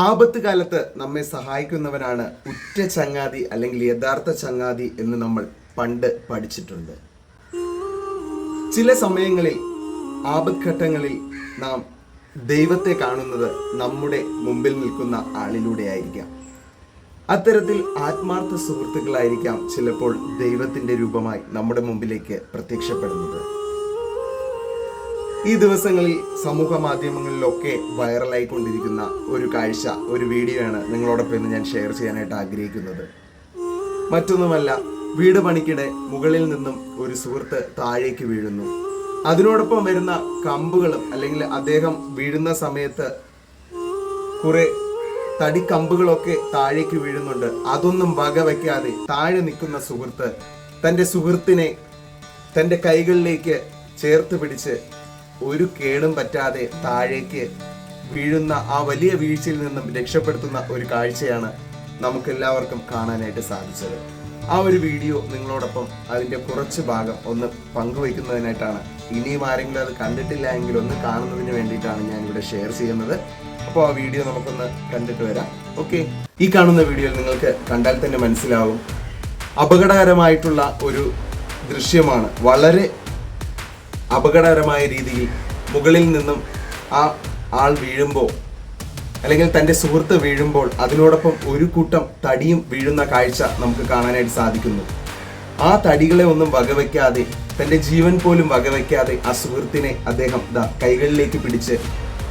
ആപത്ത് കാലത്ത് നമ്മെ സഹായിക്കുന്നവനാണ് ഉറ്റ ചങ്ങാതി അല്ലെങ്കിൽ യഥാർത്ഥ ചങ്ങാതി എന്ന് നമ്മൾ പണ്ട് പഠിച്ചിട്ടുണ്ട്. ചില സമയങ്ങളിൽ ആപത്ഘട്ടങ്ങളിൽ നാം ദൈവത്തെ കാണുന്നത് നമ്മുടെ മുമ്പിൽ നിൽക്കുന്ന ആളിലൂടെയായിരിക്കാം. അത്തരത്തിൽ ആത്മാർത്ഥ സുഹൃത്തുക്കളായിരിക്കാം ചിലപ്പോൾ ദൈവത്തിന്റെ രൂപമായി നമ്മുടെ മുമ്പിലേക്ക് പ്രത്യക്ഷപ്പെടുന്നത്. ഈ ദിവസങ്ങളിൽ സമൂഹ മാധ്യമങ്ങളിലൊക്കെ വൈറലായിക്കൊണ്ടിരിക്കുന്ന ഒരു കാഴ്ച, ഒരു വീഡിയോ ആണ് നിങ്ങളോടൊപ്പം ഇന്ന് ഞാൻ ഷെയർ ചെയ്യാനായിട്ട് ആഗ്രഹിക്കുന്നത്. മറ്റൊന്നുമല്ല, വീട് പണിക്കിടെ മുകളിൽ നിന്നും ഒരു സുഹൃത്ത് താഴേക്ക് വീഴുന്നു. അതിനോടൊപ്പം വരുന്ന കമ്പുകളും അല്ലെങ്കിൽ അദ്ദേഹം വീഴുന്ന സമയത്ത് കുറെ തടിക്കമ്പുകളൊക്കെ താഴേക്ക് വീഴുന്നുണ്ട്. അതൊന്നും വകവയ്ക്കാതെ താഴെ നിൽക്കുന്ന സുഹൃത്ത് തൻ്റെ സുഹൃത്തിനെ തൻ്റെ കൈകളിലേക്ക് ചേർത്ത് പിടിച്ച് ഒരു കേടും പറ്റാതെ താഴേക്ക് വീഴുന്ന ആ വലിയ വീഴ്ചയിൽ നിന്നും രക്ഷപ്പെടുത്തുന്ന ഒരു കാഴ്ചയാണ് നമുക്കെല്ലാവർക്കും കാണാനായിട്ട് സാധിച്ചത്. ആ ഒരു വീഡിയോ നിങ്ങളോടൊപ്പം അതിൻ്റെ കുറച്ച് ഭാഗം ഒന്ന് പങ്കുവയ്ക്കുന്നതിനായിട്ടാണ്. ഇനിയും ആരെങ്കിലും അത് കണ്ടിട്ടില്ല എങ്കിൽ ഒന്ന് കാണുന്നതിന് വേണ്ടിയിട്ടാണ് ഞാനിവിടെ ഷെയർ ചെയ്യുന്നത്. അപ്പോൾ ആ വീഡിയോ നമുക്കൊന്ന് കണ്ടിട്ട് വരാം. ഓക്കെ, ഈ കാണുന്ന വീഡിയോയിൽ നിങ്ങൾക്ക് കണ്ടാൽ തന്നെ മനസ്സിലാവും, അപകടകരമായിട്ടുള്ള ഒരു ദൃശ്യമാണ്. വളരെ അപകടകരമായ രീതിയിൽ മുകളിൽ നിന്നും ആ ആൾ വീഴുമ്പോൾ അല്ലെങ്കിൽ തൻ്റെ സുഹൃത്ത് വീഴുമ്പോൾ അതിനോടൊപ്പം ഒരു കൂട്ടം തടിയും വീഴുന്ന കാഴ്ച നമുക്ക് കാണാനായിട്ട് സാധിക്കുന്നു. ആ തടികളെ ഒന്നും വകവയ്ക്കാതെ, തൻ്റെ ജീവൻ പോലും വകവയ്ക്കാതെ ആ സുഹൃത്തിനെ അദ്ദേഹം കൈകളിലേക്ക് പിടിച്ച്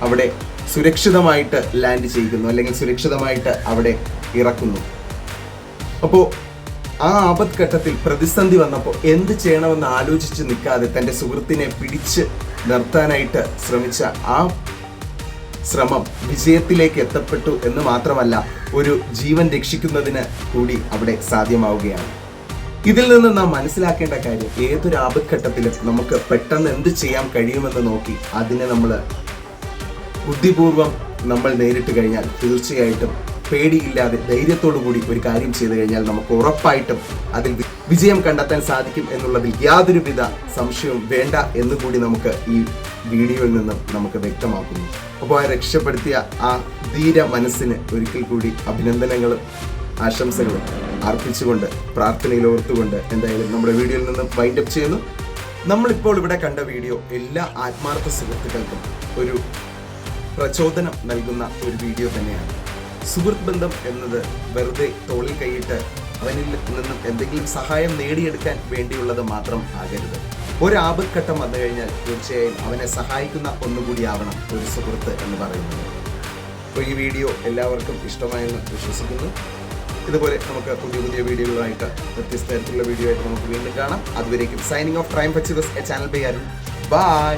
അവിടെ സുരക്ഷിതമായിട്ട് ലാൻഡ് ചെയ്യിക്കുന്നു, അല്ലെങ്കിൽ സുരക്ഷിതമായിട്ട് അവിടെ ഇറക്കുന്നു. അപ്പോൾ ആ ആപത്ഘട്ടത്തിൽ പ്രതിസന്ധി വന്നപ്പോൾ എന്ത് ചെയ്യണമെന്ന് ആലോചിച്ച് നിൽക്കാതെ തൻ്റെ സുഹൃത്തിനെ പിടിച്ച് നിർത്താനായിട്ട് ശ്രമിച്ച ആ ശ്രമം വിജയത്തിലേക്ക് എത്തപ്പെട്ടു എന്ന് മാത്രമല്ല, ഒരു ജീവൻ രക്ഷിക്കുന്നതിന് കൂടി അവിടെ സാധ്യമാവുകയാണ്. ഇതിൽ നിന്ന് നാം മനസ്സിലാക്കേണ്ട കാര്യം, ഏതൊരു ആപത്ഘട്ടത്തിലും നമുക്ക് പെട്ടെന്ന് എന്ത് ചെയ്യാൻ കഴിയുമെന്ന് നോക്കി അതിനെ നമ്മൾ ബുദ്ധിപൂർവം നമ്മൾ നേരിട്ട് കഴിഞ്ഞാൽ തീർച്ചയായിട്ടും പേടിയില്ലാതെ ധൈര്യത്തോടു കൂടി ഒരു കാര്യം ചെയ്തു കഴിഞ്ഞാൽ നമുക്ക് ഉറപ്പായിട്ടും അതിൽ വിജയം കണ്ടെത്താൻ സാധിക്കും എന്നുള്ളതിൽ യാതൊരുവിധ സംശയവും വേണ്ട എന്നുകൂടി നമുക്ക് ഈ വീഡിയോയിൽ നിന്നും നമുക്ക് വ്യക്തമാക്കുന്നു. അപ്പോൾ ആ രക്ഷപ്പെടുത്തിയ ആ ധീര മനസ്സിന് ഒരിക്കൽ കൂടി അഭിനന്ദനങ്ങളും ആശംസകളും അർപ്പിച്ചുകൊണ്ട്, പ്രാർത്ഥനയിൽ ഓർത്തുകൊണ്ട് എന്തായാലും നമ്മുടെ വീഡിയോയിൽ നിന്നും വൈൻഡപ്പ് ചെയ്യുന്നു. നമ്മളിപ്പോൾ ഇവിടെ കണ്ട വീഡിയോ എല്ലാ ആത്മാർത്ഥ സുഹൃത്തുക്കൾക്കും ഒരു പ്രചോദനം നൽകുന്ന ഒരു വീഡിയോ തന്നെയാണ്. സുഹൃത്ത് ബന്ധം എന്നത് വെറുതെ തോളിൽ കൈയിട്ട് അവനിൽ നിന്നും എന്തെങ്കിലും സഹായം നേടിയെടുക്കാൻ വേണ്ടിയുള്ളത് മാത്രം ആകരുത്. ഒരു ആപത്ഘട്ടം വന്നു കഴിഞ്ഞാൽ തീർച്ചയായും അവനെ സഹായിക്കുന്ന ഒന്നുകൂടി ആവണം ഒരു സുഹൃത്ത് എന്ന് പറയുന്നത്. അപ്പോൾ ഈ വീഡിയോ എല്ലാവർക്കും ഇഷ്ടമായെന്ന് വിശ്വസിക്കുന്നു. ഇതുപോലെ നമുക്ക് പുതിയ പുതിയ വീഡിയോകളായിട്ട്, വ്യത്യസ്ത തരത്തിലുള്ള വീഡിയോ ആയിട്ട് നമുക്ക് വീണ്ടും കാണാം. അതുവരേക്കും signing off, triumph achievers, a channel by Arun. By.